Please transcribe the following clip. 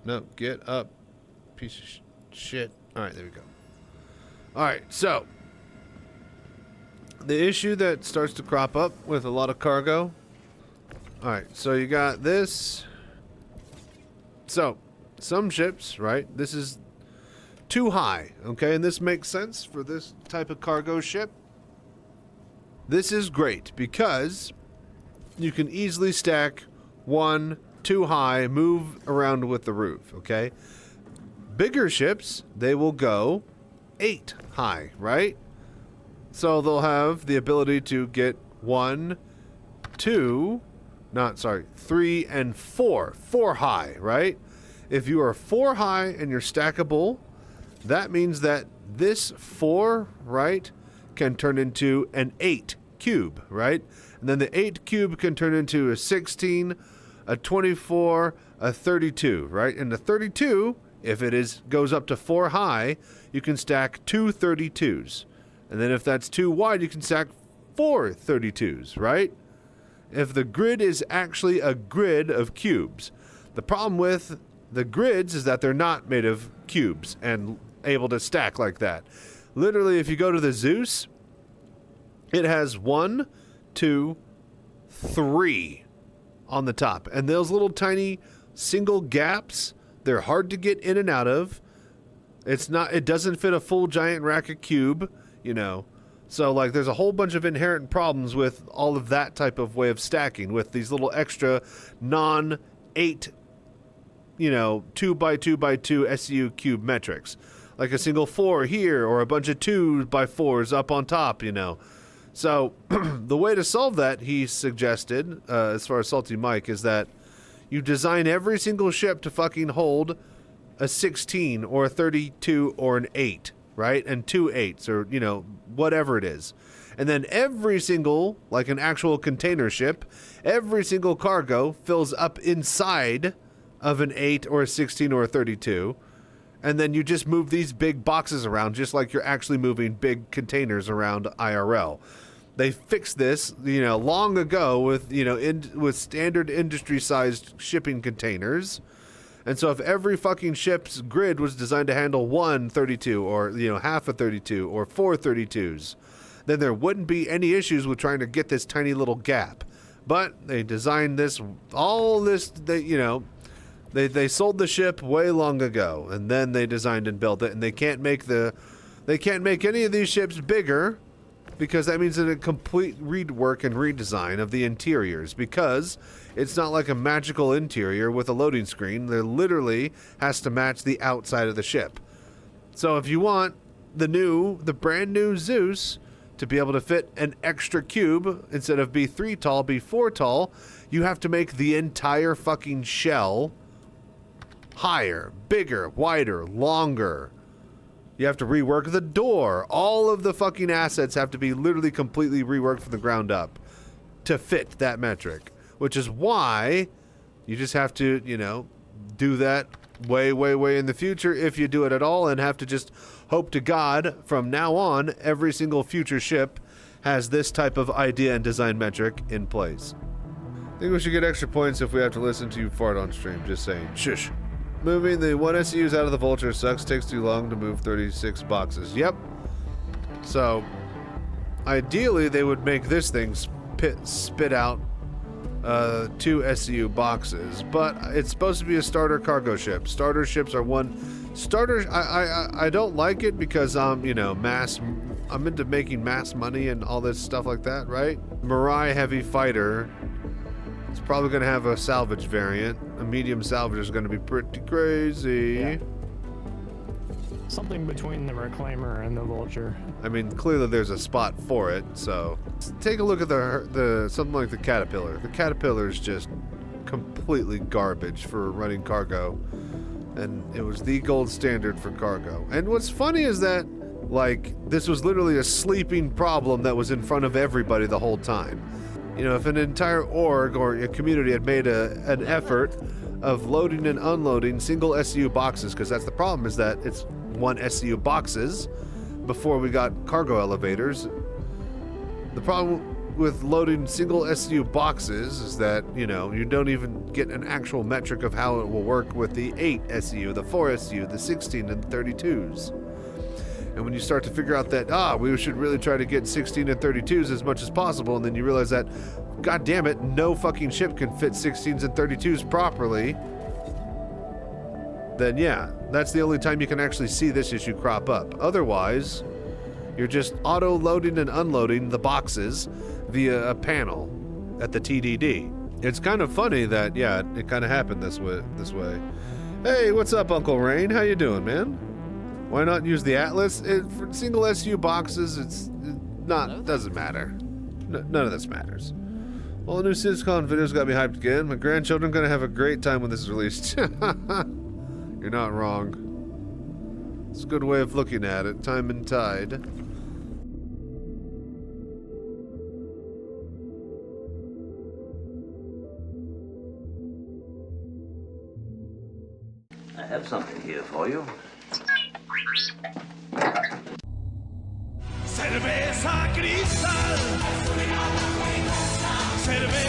No, get up. Piece of shit. All right, there we go. All right, so the issue that starts to crop up with a lot of cargo. All right, so you got this. So some ships, right? This is too high, okay? And this makes sense for this type of cargo ship. This is great because you can easily stack one too high, move around with the roof, okay? Bigger ships, they will go 8 high, right? So they'll have the ability to get 1, 2, 3 and 4 high, right? If you are 4 high and you're stackable, that means that this 4, right, can turn into an 8 cube, right? And then the 8 cube can turn into a 16, a 24, a 32, right? And the 32, if it goes up to 4 high, you can stack 2 32s. And then if that's too wide, you can stack 4 32s, right? If the grid is actually a grid of cubes. The problem with the grids is that they're not made of cubes and able to stack like that. Literally, if you go to the Zeus, it has 1, 2, 3 on the top. And those little tiny single gaps, they're hard to get in and out of. It doesn't fit a full giant racket cube, you know. So, like, there's a whole bunch of inherent problems with all of that type of way of stacking with these little extra non-8, 2x2x2 SU cube metrics. Like a single 4 here or a bunch of 2x4s up on top, So, the way to solve that, he suggested, as far as Salty Mike, is that you design every single ship to fucking hold a 16 or a 32 or an 8, right? And 2 8s or, whatever it is. And then every single, like an actual container ship, every single cargo fills up inside of an 8 or a 16 or a 32. And then you just move these big boxes around just like you're actually moving big containers around IRL. They fixed this, long ago with, with standard industry-sized shipping containers. And so if every fucking ship's grid was designed to handle 1 32 or, half a 32 or 4 32s, then there wouldn't be any issues with trying to get this tiny little gap. But they designed this, they sold the ship way long ago, and then they designed and built it, and they can't make any of these ships bigger, because that means a complete rework and redesign of the interiors, because it's not like a magical interior with a loading screen. There literally has to match the outside of the ship. So if you want the brand new Zeus to be able to fit an extra cube, instead of be 3 tall, be 4 tall, you have to make the entire fucking shell higher, bigger, wider, longer. You have to rework the door. All of the fucking assets have to be literally completely reworked from the ground up to fit that metric, which is why you just have to, do that way, way, way in the future, if you do it at all, and have to just hope to God from now on, every single future ship has this type of idea and design metric in place. I think we should get extra points if we have to listen to you fart on stream, just saying. Shush. Moving the 1 SCUs out of the Vulture sucks. Takes too long to move 36 boxes. Yep. So, ideally, they would make this thing spit out 2 SCU boxes. But it's supposed to be a starter cargo ship. Starter ships are starters. I don't like it because I'm into making mass money and all this stuff like that, right? Mirai Heavy Fighter. It's probably going to have a salvage variant. A medium salvage is going to be pretty crazy. Yeah. Something between the Reclaimer and the Vulture. I mean, clearly there's a spot for it, so... Take a look at the something like the Caterpillar. The Caterpillar is just completely garbage for running cargo. And it was the gold standard for cargo. And what's funny is that, this was literally a sleeping problem that was in front of everybody the whole time. If an entire org or a community had made an effort of loading and unloading single SCU boxes, because that's the problem, is that it's 1 SCU boxes before we got cargo elevators. The problem with loading single SCU boxes is that, you know, you don't even get an actual metric of how it will work with the 8 SCU, the 4 SCU, the 16, and the 32s. And when you start to figure out that, we should really try to get 16 and 32s as much as possible, and then you realize that, god damn it, no fucking ship can fit 16s and 32s properly, then yeah, that's the only time you can actually see this issue crop up. Otherwise, you're just auto-loading and unloading the boxes via a panel at the TDD. It's kind of funny that, yeah, it kind of happened this way. Hey, what's up, Uncle Rain? How you doing, man? Why not use the Atlas? For single SU boxes, doesn't matter. None of this matters. Well, the new CitizenCon video's got me hyped again. My grandchildren are gonna have a great time when this is released. You're not wrong. It's a good way of looking at it. Time and tide. I have something here for you. Cerveza cristal. Cerveza